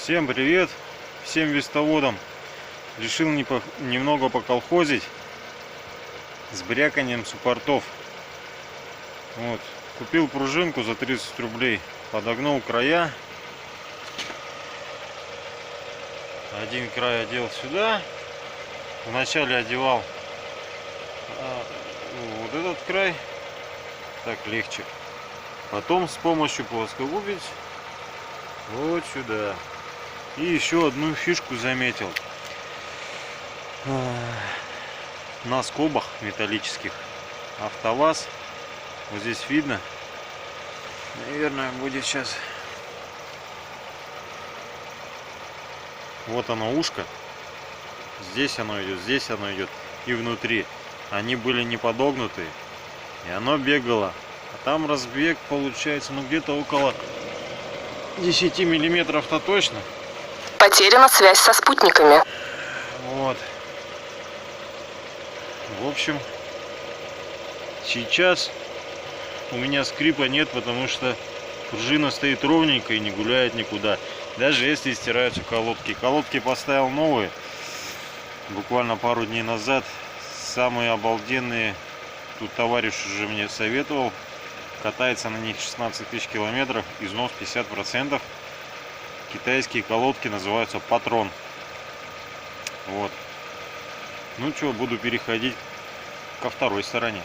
Всем привет, всем вестоводам. Решил немного поколхозить с бряканием суппортов. Вот. Купил пружинку за 30 рублей, подогнул края. Один край одел сюда. Вначале одевал вот этот край, так легче. Потом с помощью плоскогубец вот сюда. И еще одну фишку заметил. На скобах металлических АвтоВАЗ. Вот здесь видно. Наверное, будет сейчас. Вот оно ушко. Здесь оно идет, и внутри. Они были не подогнутые. И оно бегало. А там разбег получается, ну где-то около 10 миллиметров-то точно. Потеряна связь со спутниками. Вот. В общем, сейчас у меня скрипа нет, потому что пружина стоит ровненько и не гуляет никуда. Даже если стираются колодки. Колодки поставил новые. Буквально пару дней назад. Самые обалденные. Тут товарищ уже мне советовал. Катается на них 16 тысяч километров. Износ 50%. Китайские колодки называются Патрон. Вот. Ну что, буду переходить ко второй стороне.